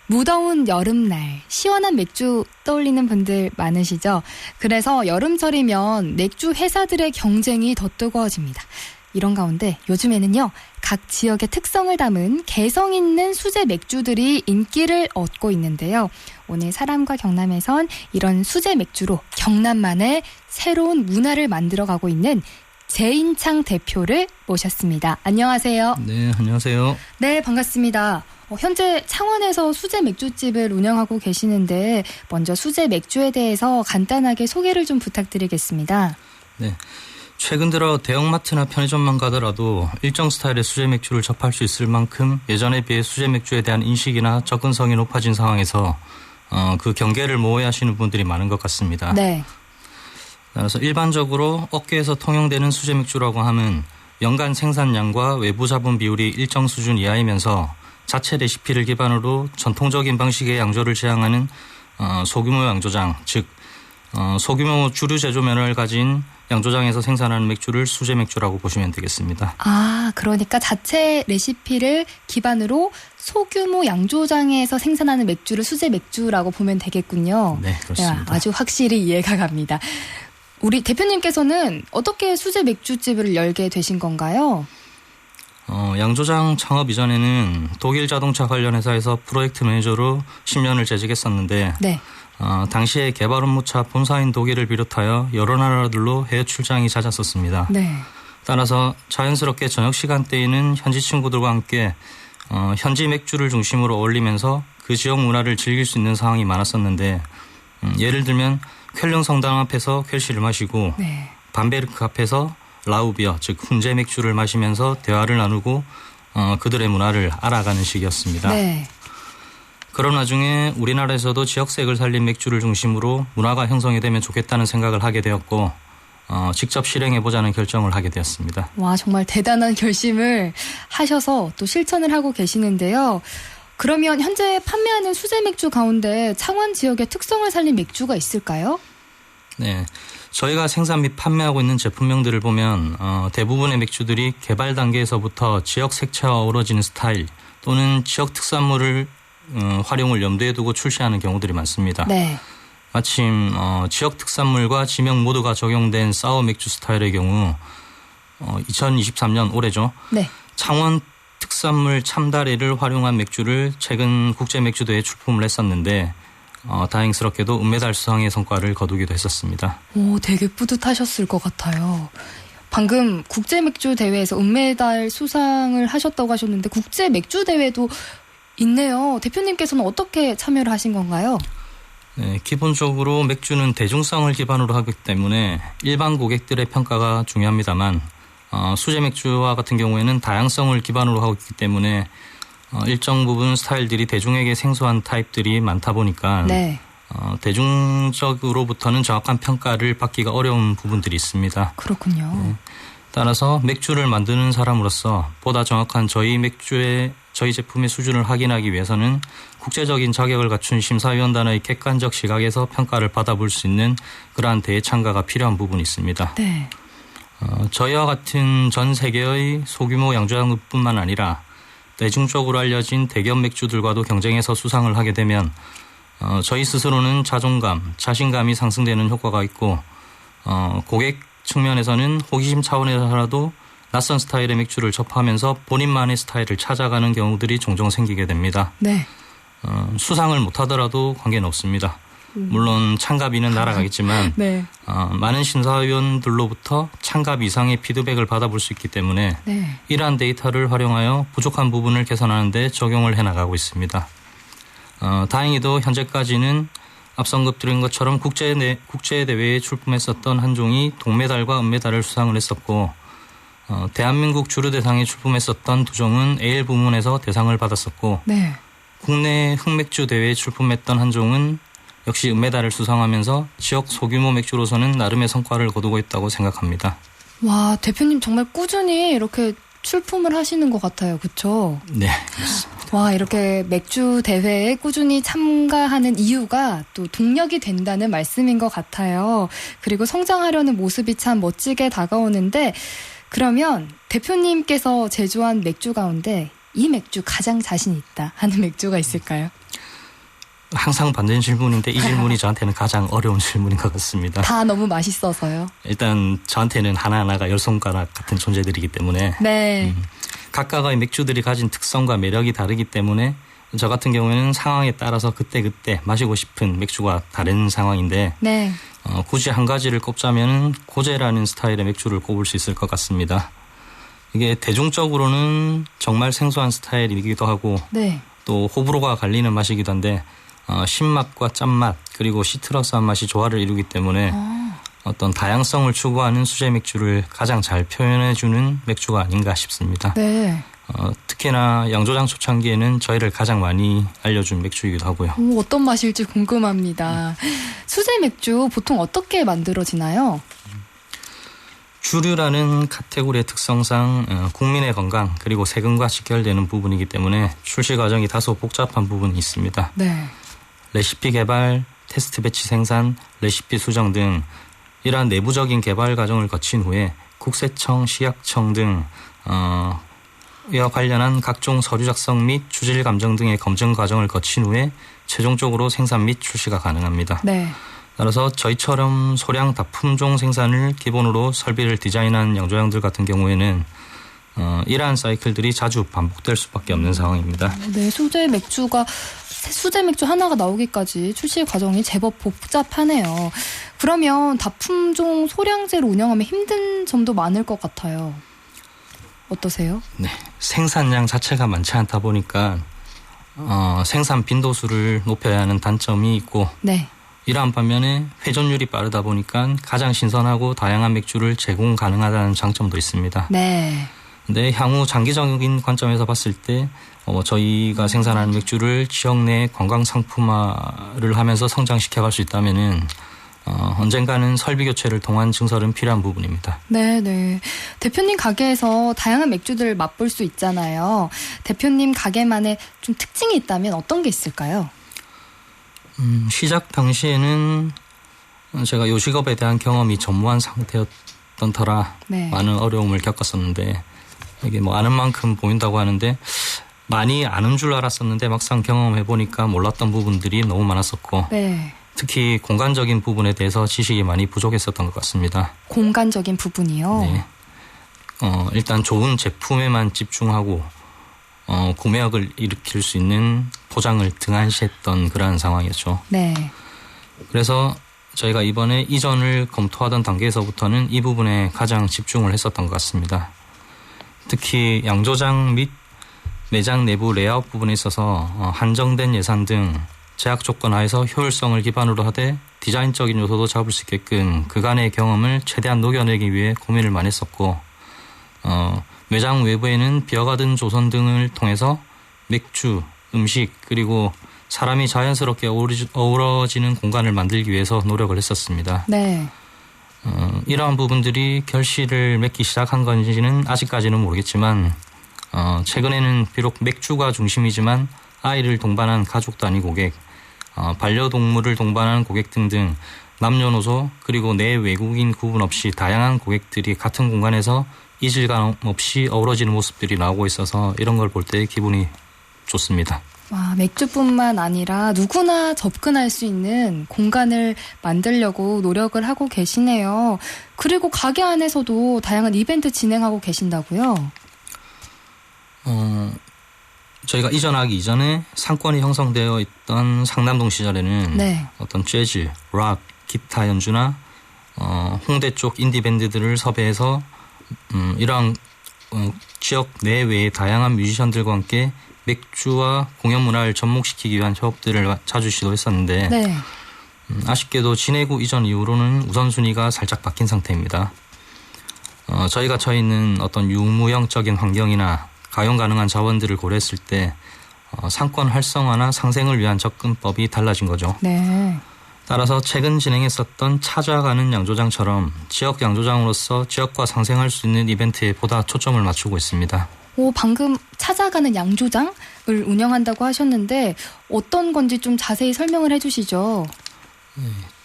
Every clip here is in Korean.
무더운 여름날 시원한 맥주 떠올리는 분들 많으시죠? 그래서 여름철이면 맥주 회사들의 경쟁이 더 뜨거워집니다. 이런 가운데 요즘에는요, 각 지역의 특성을 담은 개성 있는 수제 맥주들이 인기를 얻고 있는데요. 오늘 사람과 경남에선 이런 수제 맥주로 경남만의 새로운 문화를 만들어가고 있는 제인창 대표를 모셨습니다. 안녕하세요. 네, 안녕하세요. 네, 반갑습니다. 현재 창원에서 수제 맥주집을 운영하고 계시는데 먼저 수제 맥주에 대해서 간단하게 소개를 좀 부탁드리겠습니다. 네, 최근 들어 대형마트나 편의점만 가더라도 일정 스타일의 수제 맥주를 접할 수 있을 만큼 예전에 비해 수제 맥주에 대한 인식이나 접근성이 높아진 상황에서 그 경계를 모호해하시는 분들이 많은 것 같습니다. 네. 따라서 일반적으로 업계에서 통용되는 수제 맥주라고 하면 연간 생산량과 외부 자본 비율이 일정 수준 이하이면서 자체 레시피를 기반으로 전통적인 방식의 양조를 지향하는 소규모 양조장, 즉 소규모 주류 제조면을 가진 양조장에서 생산하는 맥주를 수제 맥주라고 보시면 되겠습니다. 아, 그러니까 자체 레시피를 기반으로 소규모 양조장에서 생산하는 맥주를 수제 맥주라고 보면 되겠군요. 네, 그렇습니다. 네, 아주 확실히 이해가 갑니다. 우리 대표님께서는 어떻게 수제 맥주집을 열게 되신 건가요? 양조장 창업 이전에는 독일 자동차 관련 회사에서 프로젝트 매니저로 10년을 재직했었는데 네. 당시에 개발 업무차 본사인 독일을 비롯하여 여러 나라들로 해외 출장이 잦았었습니다. 네. 따라서 자연스럽게 저녁 시간대에는 현지 친구들과 함께 현지 맥주를 중심으로 어울리면서 그 지역 문화를 즐길 수 있는 상황이 많았었는데 예를 들면 쾰릉 성당 앞에서 쾰시를 마시고 네. 밤베르크 앞에서 라우비어, 즉 훈제 맥주를 마시면서 대화를 나누고 그들의 문화를 알아가는 시기였습니다. 네. 그런 와중에 우리나라에서도 지역색을 살린 맥주를 중심으로 문화가 형성이 되면 좋겠다는 생각을 하게 되었고 직접 실행해보자는 결정을 하게 되었습니다. 와, 정말 대단한 결심을 하셔서 또 실천을 하고 계시는데요. 그러면 현재 판매하는 수제 맥주 가운데 창원 지역의 특성을 살린 맥주가 있을까요? 네, 저희가 생산 및 판매하고 있는 제품명들을 보면 대부분의 맥주들이 개발 단계에서부터 지역 색채와 어우러지는 스타일 또는 지역 특산물을 활용을 염두에 두고 출시하는 경우들이 많습니다. 네. 마침 지역 특산물과 지명 모두가 적용된 사워 맥주 스타일의 경우 2023년 올해죠. 네. 창원 특산물 참다래를 활용한 맥주를 최근 국제맥주대회에 출품을 했었는데 다행스럽게도 은메달 수상의 성과를 거두기도 했었습니다. 오, 되게 뿌듯하셨을 것 같아요. 방금 국제맥주대회에서 은메달 수상을 하셨다고 하셨는데 국제맥주대회도 있네요. 대표님께서는 어떻게 참여를 하신 건가요? 네, 기본적으로 맥주는 대중성을 기반으로 하기 때문에 일반 고객들의 평가가 중요합니다만 수제 맥주와 같은 경우에는 다양성을 기반으로 하고 있기 때문에 일정 부분 스타일들이 대중에게 생소한 타입들이 많다 보니까 네. 대중적으로부터는 정확한 평가를 받기가 어려운 부분들이 있습니다. 그렇군요. 네. 따라서 맥주를 만드는 사람으로서 보다 정확한 저희 제품의 수준을 확인하기 위해서는 국제적인 자격을 갖춘 심사위원단의 객관적 시각에서 평가를 받아볼 수 있는 그러한 대회 참가가 필요한 부분이 있습니다. 네. 저희와 같은 전 세계의 소규모 양조장뿐만 아니라 대중적으로 알려진 대기업 맥주들과도 경쟁해서 수상을 하게 되면 저희 스스로는 자존감, 자신감이 상승되는 효과가 있고 고객 측면에서는 호기심 차원에서라도 낯선 스타일의 맥주를 접하면서 본인만의 스타일을 찾아가는 경우들이 종종 생기게 됩니다. 네. 수상을 못하더라도 관계는 없습니다. 물론 참가비는 날아가겠지만 네. 많은 심사위원들로부터 참가비 이상의 피드백을 받아볼 수 있기 때문에 네. 이러한 데이터를 활용하여 부족한 부분을 개선하는 데 적용을 해나가고 있습니다. 다행히도 현재까지는 앞서 언급드린 것처럼 국제대회에 출품했었던 한 종이 동메달과 은메달을 수상을 했었고 대한민국 주류대상에 출품했었던 두 종은 에일 부문에서 대상을 받았었고 네. 국내 흑맥주 대회에 출품했던 한 종은 역시 은메달을 수상하면서 지역 소규모 맥주로서는 나름의 성과를 거두고 있다고 생각합니다. 와, 대표님 정말 꾸준히 이렇게 출품을 하시는 것 같아요. 그렇죠? 네, 그렇습니다. 와, 이렇게 맥주 대회에 꾸준히 참가하는 이유가 또 동력이 된다는 말씀인 것 같아요. 그리고 성장하려는 모습이 참 멋지게 다가오는데 그러면 대표님께서 제조한 맥주 가운데 이 맥주 가장 자신 있다 하는 맥주가 있을까요? 항상 받는 질문인데 이 질문이 저한테는 가장 어려운 질문인 것 같습니다. 다 너무 맛있어서요. 일단 저한테는 하나하나가 열 손가락 같은 존재들이기 때문에 네. 각각의 맥주들이 가진 특성과 매력이 다르기 때문에 저 같은 경우에는 상황에 따라서 그때그때 마시고 싶은 맥주가 다른 상황인데 네. 굳이 한 가지를 꼽자면 고제라는 스타일의 맥주를 꼽을 수 있을 것 같습니다. 이게 대중적으로는 정말 생소한 스타일이기도 하고 네. 또 호불호가 갈리는 맛이기도 한데 신맛과 짠맛 그리고 시트러스한 맛이 조화를 이루기 때문에 어떤 다양성을 추구하는 수제 맥주를 가장 잘 표현해주는 맥주가 아닌가 싶습니다. 네. 특히나 양조장 초창기에는 저희를 가장 많이 알려준 맥주이기도 하고요. 어떤 맛일지 궁금합니다. 수제 맥주 보통 어떻게 만들어지나요? 주류라는 카테고리의 특성상 국민의 건강 그리고 세금과 직결되는 부분이기 때문에 출시 과정이 다소 복잡한 부분이 있습니다. 네. 레시피 개발, 테스트 배치 생산, 레시피 수정 등 이러한 내부적인 개발 과정을 거친 후에 국세청, 식약청 등 이와 관련한 각종 서류 작성 및 주질 감정 등의 검증 과정을 거친 후에 최종적으로 생산 및 출시가 가능합니다. 네. 따라서 저희처럼 소량 다품종 생산을 기본으로 설비를 디자인한 양조장들 같은 경우에는 이러한 사이클들이 자주 반복될 수밖에 없는 상황입니다. 네, 수제 맥주 하나가 나오기까지 출시 과정이 제법 복잡하네요. 그러면 다품종 소량제로 운영하면 힘든 점도 많을 것 같아요. 어떠세요? 네, 생산량 자체가 많지 않다 보니까 생산 빈도수를 높여야 하는 단점이 있고 네. 이러한 반면에 회전율이 빠르다 보니까 가장 신선하고 다양한 맥주를 제공 가능하다는 장점도 있습니다. 네. 근데 향후 장기적인 관점에서 봤을 때 저희가 생산하는 맥주를 지역 내 관광 상품화를 하면서 성장시켜갈 수 있다면은 언젠가는 설비 교체를 통한 증설은 필요한 부분입니다. 네, 네. 대표님 가게에서 다양한 맥주들을 맛볼 수 있잖아요. 대표님 가게만의 좀 특징이 있다면 어떤 게 있을까요? 시작 당시에는 제가 요식업에 대한 경험이 전무한 상태였던 터라 네. 많은 어려움을 겪었었는데 이게 뭐 아는 만큼 보인다고 하는데 많이 아는 줄 알았었는데 막상 경험해보니까 몰랐던 부분들이 너무 많았었고 네. 특히 공간적인 부분에 대해서 지식이 많이 부족했었던 것 같습니다. 공간적인 부분이요? 네. 일단 좋은 제품에만 집중하고 구매額을 일으킬 수 있는 포장을 등한시했던 그러한 상황이었죠. 네. 그래서 저희가 이번에 이전을 검토하던 단계에서부터는 이 부분에 가장 집중을 했었던 것 같습니다. 특히 양조장 및 매장 내부 레이아웃 부분에 있어서 한정된 예산 등 제약 조건 하에서 효율성을 기반으로 하되 디자인적인 요소도 잡을 수 있게끔 그간의 경험을 최대한 녹여내기 위해 고민을 많이 했었고 매장 외부에는 비어가든 조선 등을 통해서 맥주, 음식 그리고 사람이 자연스럽게 어우러지는 공간을 만들기 위해서 노력을 했었습니다. 네. 이러한 부분들이 결실을 맺기 시작한 건지는 아직까지는 모르겠지만 최근에는 비록 맥주가 중심이지만 아이를 동반한 가족 단위 고객, 반려동물을 동반한 고객 등등 남녀노소 그리고 내 외국인 구분 없이 다양한 고객들이 같은 공간에서 이질감 없이 어우러지는 모습들이 나오고 있어서 이런 걸 볼 때 기분이 좋습니다. 와, 맥주뿐만 아니라 누구나 접근할 수 있는 공간을 만들려고 노력을 하고 계시네요. 그리고 가게 안에서도 다양한 이벤트 진행하고 계신다고요? 저희가 이전하기 이전에 상권이 형성되어 있던 상남동 시절에는 네. 어떤 재즈, 락, 기타 연주나 홍대 쪽 인디 밴드들을 섭외해서 이러한 지역 내외의 다양한 뮤지션들과 함께 맥주와 공연 문화를 접목시키기 위한 협업들을 자주 시도했었는데 네. 아쉽게도 진해구 이전 이후로는 우선순위가 살짝 바뀐 상태입니다. 저희가 처해 있는 어떤 유무형적인 환경이나 가용 가능한 자원들을 고려했을 때 상권 활성화나 상생을 위한 접근법이 달라진 거죠. 네. 따라서 최근 진행했었던 찾아가는 양조장처럼 지역 양조장으로서 지역과 상생할 수 있는 이벤트에 보다 초점을 맞추고 있습니다. 방금 찾아가는 양조장을 운영한다고 하셨는데 어떤 건지 좀 자세히 설명을 해주시죠. 네,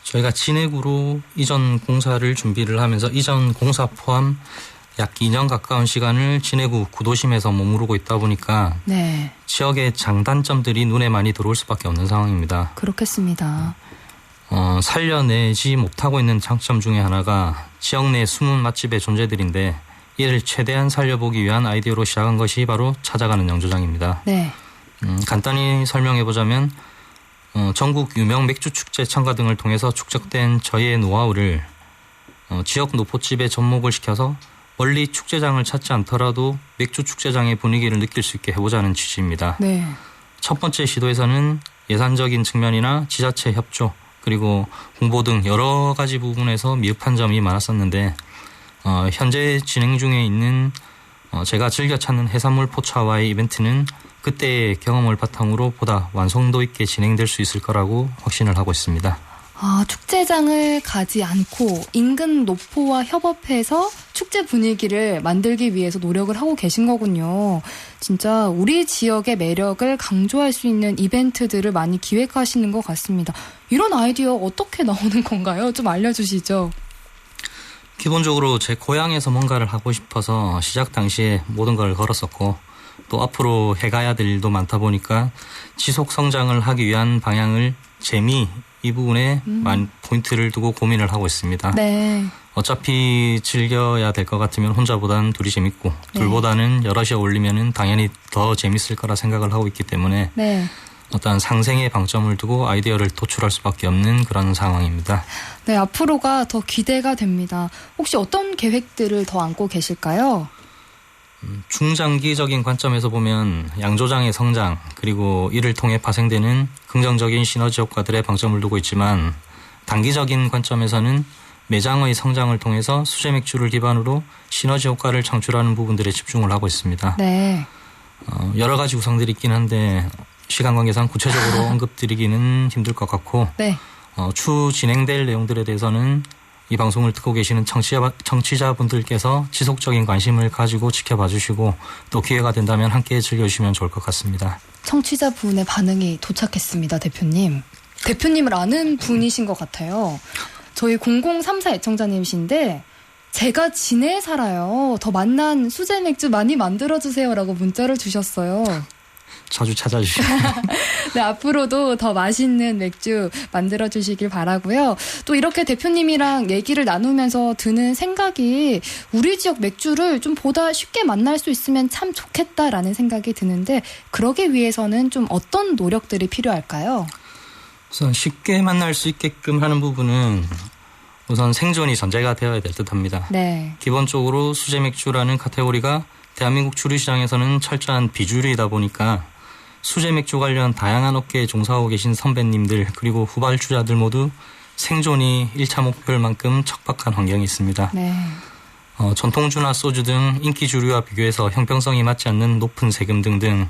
저희가 진해구로 이전 공사를 준비를 하면서 이전 공사 포함 약 2년 가까운 시간을 진해구 구도심에서 머무르고 있다 보니까 네. 지역의 장단점들이 눈에 많이 들어올 수밖에 없는 상황입니다. 그렇겠습니다. 살려내지 못하고 있는 장점 중에 하나가 지역 내 숨은 맛집의 존재들인데 이를 최대한 살려보기 위한 아이디어로 시작한 것이 바로 찾아가는 양조장입니다. 네. 간단히 설명해보자면 전국 유명 맥주 축제 참가 등을 통해서 축적된 저희의 노하우를 지역 노포집에 접목을 시켜서 멀리 축제장을 찾지 않더라도 맥주 축제장의 분위기를 느낄 수 있게 해보자는 취지입니다. 네. 첫 번째 시도에서는 예산적인 측면이나 지자체 협조 그리고 홍보 등 여러 가지 부분에서 미흡한 점이 많았었는데 현재 진행 중에 있는 제가 즐겨 찾는 해산물 포차와의 이벤트는 그때의 경험을 바탕으로 보다 완성도 있게 진행될 수 있을 거라고 확신을 하고 있습니다. 축제장을 가지 않고 인근 노포와 협업해서 축제 분위기를 만들기 위해서 노력을 하고 계신 거군요. 진짜 우리 지역의 매력을 강조할 수 있는 이벤트들을 많이 기획하시는 것 같습니다. 이런 아이디어 어떻게 나오는 건가요? 좀 알려주시죠. 기본적으로 제 고향에서 뭔가를 하고 싶어서 시작 당시에 모든 걸 걸었었고 또 앞으로 해가야 될 일도 많다 보니까 지속 성장을 하기 위한 방향을 재미 이 부분에 포인트를 두고 고민을 하고 있습니다. 네. 어차피 즐겨야 될 것 같으면 혼자보다는 둘이 재밌고 둘보다는 여럿이 어울리면 당연히 더 재밌을 거라 생각을 하고 있기 때문에 네. 어떤 상생의 방점을 두고 아이디어를 도출할 수밖에 없는 그런 상황입니다. 네, 앞으로가 더 기대가 됩니다. 혹시 어떤 계획들을 더 안고 계실까요? 중장기적인 관점에서 보면 양조장의 성장 그리고 이를 통해 파생되는 긍정적인 시너지 효과들에 방점을 두고 있지만 단기적인 관점에서는 매장의 성장을 통해서 수제 맥주를 기반으로 시너지 효과를 창출하는 부분들에 집중을 하고 있습니다. 네. 여러 가지 구상들이 있긴 한데 시간 관계상 구체적으로 언급드리기는 힘들 것 같고 네. 추후 진행될 내용들에 대해서는 이 방송을 듣고 계시는 청취자분들께서 지속적인 관심을 가지고 지켜봐 주시고 또 기회가 된다면 함께 즐겨주시면 좋을 것 같습니다. 청취자분의 반응이 도착했습니다, 대표님. 대표님을 아는 분이신 것 같아요. 저희 0034 애청자님이신데 제가 진해에 살아요. 더 맛난 수제 맥주 많이 만들어주세요라고 문자를 주셨어요. 자주 찾아주시면. 네, 앞으로도 더 맛있는 맥주 만들어주시길 바라고요. 또 이렇게 대표님이랑 얘기를 나누면서 드는 생각이 우리 지역 맥주를 좀 보다 쉽게 만날 수 있으면 참 좋겠다라는 생각이 드는데 그러기 위해서는 좀 어떤 노력들이 필요할까요? 우선 쉽게 만날 수 있게끔 하는 부분은 우선 생존이 전제가 되어야 될 듯합니다. 네. 기본적으로 수제 맥주라는 카테고리가 대한민국 주류시장에서는 철저한 비주류이다 보니까 수제 맥주 관련 다양한 업계에 종사하고 계신 선배님들 그리고 후발주자들 모두 생존이 1차 목표일 만큼 척박한 환경이 있습니다. 네. 전통주나 소주 등 인기 주류와 비교해서 형평성이 맞지 않는 높은 세금 등등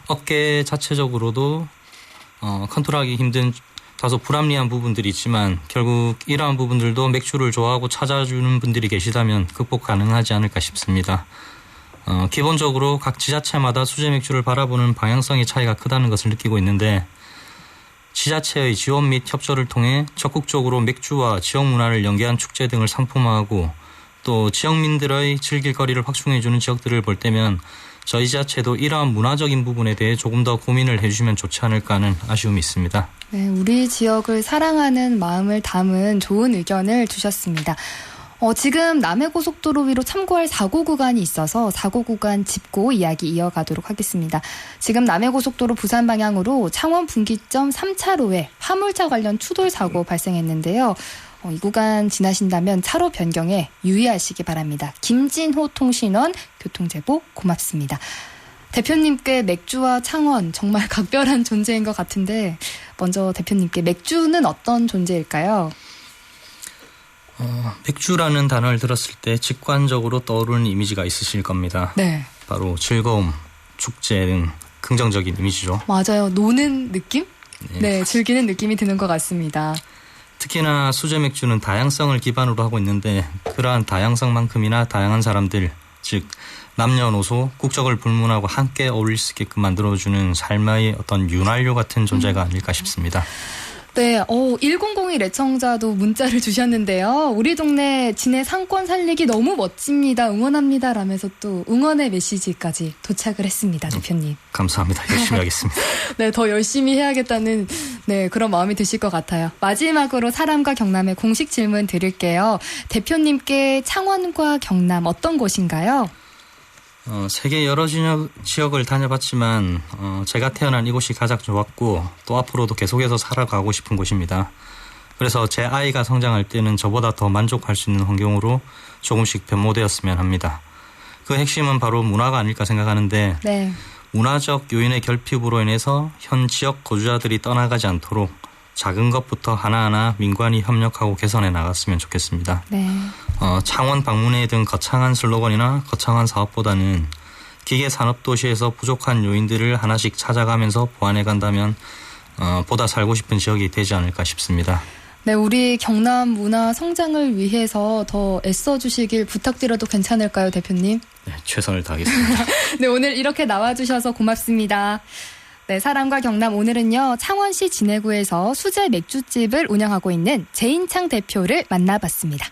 업계 자체적으로도 컨트롤하기 힘든 다소 불합리한 부분들이 있지만 결국 이러한 부분들도 맥주를 좋아하고 찾아주는 분들이 계시다면 극복 가능하지 않을까 싶습니다. 기본적으로 각 지자체마다 수제 맥주를 바라보는 방향성의 차이가 크다는 것을 느끼고 있는데 지자체의 지원 및 협조를 통해 적극적으로 맥주와 지역 문화를 연계한 축제 등을 상품화하고 또 지역민들의 즐길 거리를 확충해주는 지역들을 볼 때면 저희 지자체도 이러한 문화적인 부분에 대해 조금 더 고민을 해주시면 좋지 않을까 하는 아쉬움이 있습니다. 네, 우리 지역을 사랑하는 마음을 담은 좋은 의견을 주셨습니다. 지금 남해고속도로 위로 참고할 사고 구간이 있어서 사고 구간 짚고 이야기 이어가도록 하겠습니다. 지금 남해고속도로 부산 방향으로 창원 분기점 3차로에 화물차 관련 추돌 사고 발생했는데요. 이 구간 지나신다면 차로 변경에 유의하시기 바랍니다. 김진호 통신원 교통제보 고맙습니다. 대표님께 맥주와 창원 정말 각별한 존재인 것 같은데 먼저 대표님께 맥주는 어떤 존재일까요? 맥주라는 단어를 들었을 때 직관적으로 떠오르는 이미지가 있으실 겁니다. 네. 바로 즐거움, 축제 등 긍정적인 이미지죠. 맞아요. 노는 느낌? 네, 즐기는 느낌이 드는 것 같습니다. 특히나 수제 맥주는 다양성을 기반으로 하고 있는데 그러한 다양성만큼이나 다양한 사람들, 즉 남녀노소, 국적을 불문하고 함께 어울릴 수 있게끔 만들어주는 삶의 어떤 윤활유 같은 존재가 아닐까 싶습니다. 네, 1001 애청자도 문자를 주셨는데요. 우리 동네 진해 상권 살리기 너무 멋집니다. 응원합니다. 라면서 또 응원의 메시지까지 도착을 했습니다. 대표님. 감사합니다. 열심히 하겠습니다. 네, 더 열심히 해야겠다는 그런 마음이 드실 것 같아요. 마지막으로 사람과 경남의 공식 질문 드릴게요. 대표님께 창원과 경남 어떤 곳인가요? 세계 여러 지역을 다녀봤지만 제가 태어난 이곳이 가장 좋았고 또 앞으로도 계속해서 살아가고 싶은 곳입니다. 그래서 제 아이가 성장할 때는 저보다 더 만족할 수 있는 환경으로 조금씩 변모되었으면 합니다. 그 핵심은 바로 문화가 아닐까 생각하는데 네. 문화적 요인의 결핍으로 인해서 현 지역 거주자들이 떠나가지 않도록 작은 것부터 하나하나 민관이 협력하고 개선해 나갔으면 좋겠습니다. 네. 창원 방문회 등 거창한 슬로건이나 거창한 사업보다는 기계 산업 도시에서 부족한 요인들을 하나씩 찾아가면서 보완해 간다면 보다 살고 싶은 지역이 되지 않을까 싶습니다. 네, 우리 경남 문화 성장을 위해서 더 애써주시길 부탁드려도 괜찮을까요, 대표님? 네, 최선을 다하겠습니다. 네, 오늘 이렇게 나와주셔서 고맙습니다. 네, 사람과 경남 오늘은요, 창원시 진해구에서 수제 맥주집을 운영하고 있는 제인창 대표를 만나봤습니다.